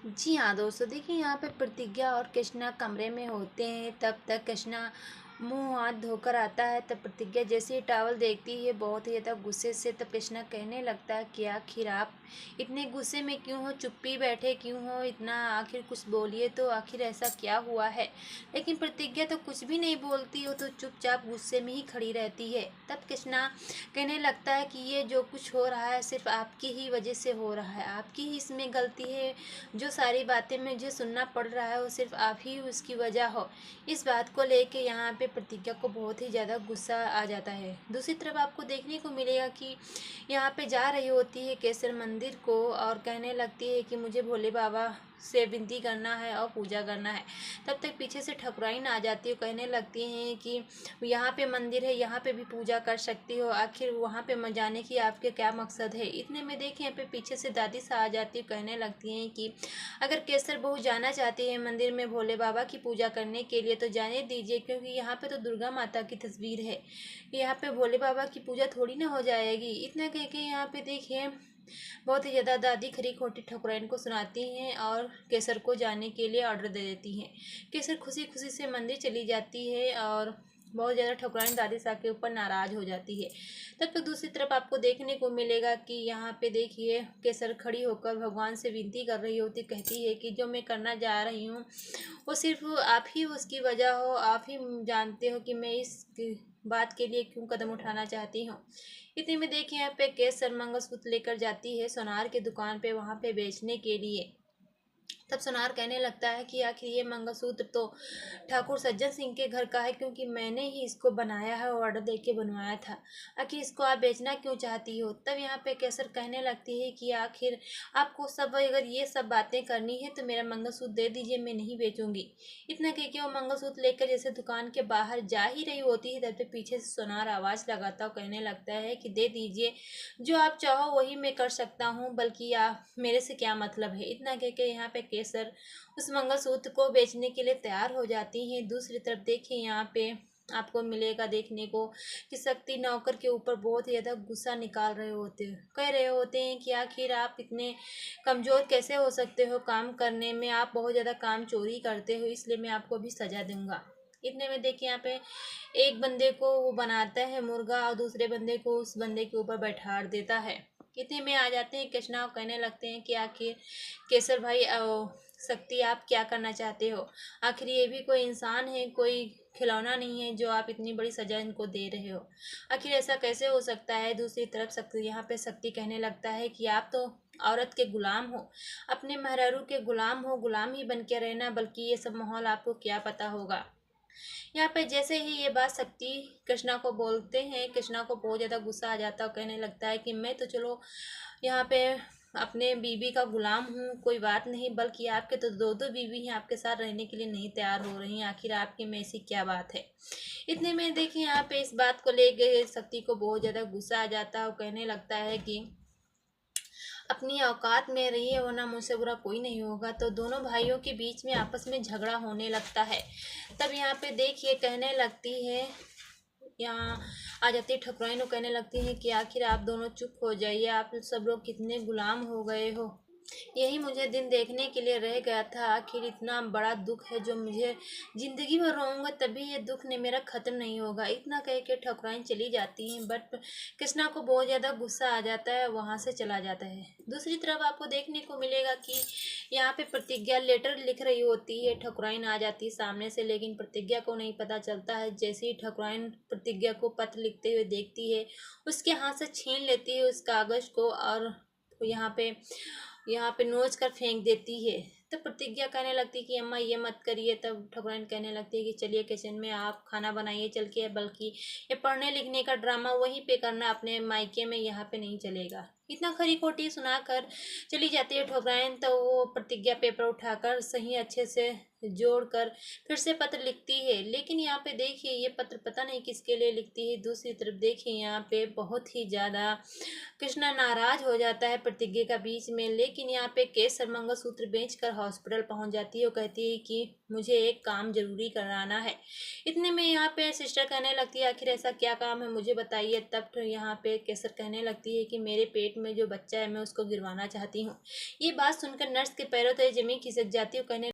जी हाँ दोस्तों, देखिए यहाँ पे प्रतिज्ञा और कृष्णा कमरे में होते हैं। तब तक कृष्णा मुंह हाथ धोकर आता है। तब प्रतिज्ञा जैसे ही टॉवल देखती है बहुत ही ज़्यादा गुस्से से, तब कृष्णा कहने लगता है कि आखिर आप इतने गुस्से में क्यों हो, चुप्पी बैठे क्यों हो इतना, आखिर कुछ बोलिए तो, आखिर ऐसा क्या हुआ है। लेकिन प्रतिज्ञा तो कुछ भी नहीं बोलती हो, तो चुपचाप गुस्से में ही खड़ी रहती है। तब कृष्णा कहने लगता है कि ये जो कुछ हो रहा है सिर्फ आपकी ही वजह से हो रहा है, आपकी ही इसमें गलती है। जो सारी बातें मुझे सुनना पड़ रहा है वो सिर्फ आप ही उसकी वजह हो। इस बात को लेके यहाँ पे प्रतिज्ञा को बहुत ही ज़्यादा गुस्सा आ जाता है। दूसरी तरफ आपको देखने को मिलेगा कि यहाँ पे जा रही होती है केसर मंदिर को और कहने लगती है कि मुझे भोले बाबा से विनती करना है और पूजा करना है। तब तक पीछे से ठकुराइन आ जाती है, कहने लगती हैं कि यहाँ पे मंदिर है, यहाँ पे भी पूजा कर सकती हो, आखिर वहाँ पे जाने की आपके क्या मकसद है। इतने में देखिए यहाँ पे पीछे से दादी सा आ जाती है, कहने लगती हैं कि अगर केसर बहू जाना चाहती है मंदिर में भोले बाबा की पूजा करने के लिए तो जाने दीजिए, क्योंकि यहाँ पे तो दुर्गा माता की तस्वीर है, यहाँ पे भोले बाबा की पूजा थोड़ी ना हो जाएगी। इतना कह के यहाँ पे देखिए बहुत ही ज़्यादा दादी खरी खोटी ठकुराइन को सुनाती हैं और केसर को जाने के लिए ऑर्डर दे देती हैं। केसर खुशी खुशी से मंदिर चली जाती है और बहुत ज़्यादा ठकुराइन दादी साहब के ऊपर नाराज़ हो जाती है। तब तो दूसरी तरफ आपको देखने को मिलेगा कि यहाँ पे देखिए केसर खड़ी होकर भगवान से विनती कर रही होती, कहती है कि जो मैं करना जा रही हूँ वो सिर्फ आप ही उसकी वजह हो, आप ही जानते हो कि मैं इस बात के लिए क्यों कदम उठाना चाहती हूँ। इतने में देखिए यहाँ पे केसर मंगलसूत्र लेकर जाती है सोनार की दुकान पे, वहाँ पे बेचने के लिए। तब सोनार कहने लगता है कि आखिर ये मंगलसूत्र तो ठाकुर सज्जन सिंह के घर का है, क्योंकि मैंने ही इसको बनाया है और ऑर्डर दे के बनवाया था, आखिर इसको आप बेचना क्यों चाहती हो। तब यहाँ पे केसर कहने लगती है कि आखिर आपको सब अगर ये सब बातें करनी है तो मेरा मंगलसूत्र दे दीजिए, मैं नहीं बेचूंगी। इतना कह के वो मंगलसूत्र लेकर जैसे दुकान के बाहर जा ही रही होती है, तब तक पीछे से सोनार आवाज़ लगाता और कहने लगता है कि दे दीजिए, जो आप चाहो वही मैं कर सकता हूँ, बल्कि आप मेरे से क्या मतलब है। इतना कह के यहाँ पे केसर उस मंगलसूत्र को बेचने के लिए तैयार हो जाती हैं। दूसरी तरफ देखिए यहाँ पे आपको मिलेगा देखने को कि शक्ति नौकर के ऊपर बहुत ही ज़्यादा गुस्सा निकाल रहे होते हैं, कह रहे होते हैं कि आखिर आप इतने कमज़ोर कैसे हो सकते हो काम करने में, आप बहुत ज़्यादा काम चोरी करते हो, इसलिए मैं आपको भी सज़ा दूंगा। इतने में देखिए यहाँ पे एक बंदे को वो बनाता है मुर्गा और दूसरे बंदे को उस बंदे के ऊपर बैठा देता है। इतने में आ जाते हैं कृष्णा और कहने लगते हैं कि आखिर केसर भाई शक्ति आप क्या करना चाहते हो, आखिर ये भी कोई इंसान है, कोई खिलौना नहीं है जो आप इतनी बड़ी सजा इनको दे रहे हो, आखिर ऐसा कैसे हो सकता है। दूसरी तरफ शक्ति यहाँ पे शक्ति कहने लगता है कि आप तो औरत के गुलाम हो, अपने मेहरारू के गुलाम हो, गुलाम ही बन के रहना, बल्कि ये सब माहौल आपको क्या पता होगा। यहाँ पे जैसे ही ये बात शक्ति कृष्णा को बोलते हैं, कृष्णा को बहुत ज़्यादा गुस्सा आ जाता है और कहने लगता है कि मैं तो चलो यहाँ पे अपने बीवी का गुलाम हूँ, कोई बात नहीं, बल्कि आपके तो दो दो बीवी हैं, आपके साथ रहने के लिए नहीं तैयार हो रही हैं, आखिर आपके में ऐसी क्या बात है। इतने में देखिए यहाँ पे इस बात को लेके शक्ति को बहुत ज़्यादा गुस्सा आ जाता है और कहने लगता है कि अपनी औकात में रहिए वरना मुझसे बुरा कोई नहीं होगा। तो दोनों भाइयों के बीच में आपस में झगड़ा होने लगता है। तब यहाँ पे देखिए कहने लगती है, यहाँ आ जाती है ठकुराइन, कहने लगती है कि आखिर आप दोनों चुप हो जाइए, आप सब लोग कितने गुलाम हो गए हो, यही मुझे दिन देखने के लिए रह गया था, आखिर इतना बड़ा दुख है जो मुझे ज़िंदगी भर रहूँगा तभी ये दुख ने मेरा ख़त्म नहीं होगा। इतना कह के ठकुराइन चली जाती हैं, बट कृष्णा को बहुत ज़्यादा गुस्सा आ जाता है, वहाँ से चला जाता है। दूसरी तरफ आपको देखने को मिलेगा कि यहाँ पे प्रतिज्ञा लेटर लिख रही होती है, ठकुराइन आ जाती है सामने से, लेकिन प्रतिज्ञा को नहीं पता चलता है। जैसे ही ठकुराइन प्रतिज्ञा को पत्र लिखते हुए देखती है, उसके हाथ से छीन लेती है उस कागज़ को और यहाँ पे नोच कर फेंक देती है। तो प्रतिज्ञा कहने लगती है कि अम्मा ये मत करिए। तब ठकुराइन कहने लगती है कि चलिए किचन में आप खाना बनाइए चल के, बल्कि ये पढ़ने लिखने का ड्रामा वहीं पे करना अपने मायके में, यहाँ पे नहीं चलेगा। इतना खरी खोटी सुनाकर चली जाती है ठकुराइन। तो वो प्रतिज्ञा पेपर उठाकर सही अच्छे से जोड़कर फिर से पत्र लिखती है। लेकिन यहाँ पे देखिए ये पत्र पता नहीं किसके लिए लिखती है। दूसरी तरफ देखिए यहाँ पे बहुत ही ज़्यादा कृष्णा नाराज हो जाता है प्रतिज्ञा का बीच में। लेकिन यहाँ पे केसर मंगलसूत्र बेचकर हॉस्पिटल पहुंच जाती है और कहती है कि मुझे एक काम जरूरी कराना है। इतने में यहाँ पे सिस्टर कहने लगती है आखिर ऐसा क्या काम है मुझे बताइए। तब तो यहाँ पे केसर कहने लगती है कि मेरे पेट में जो बच्चा है मैं उसको गिरवाना चाहती हूँ। ये बात सुनकर नर्स के पैरों तले जमीन खिसक जाती है और कहने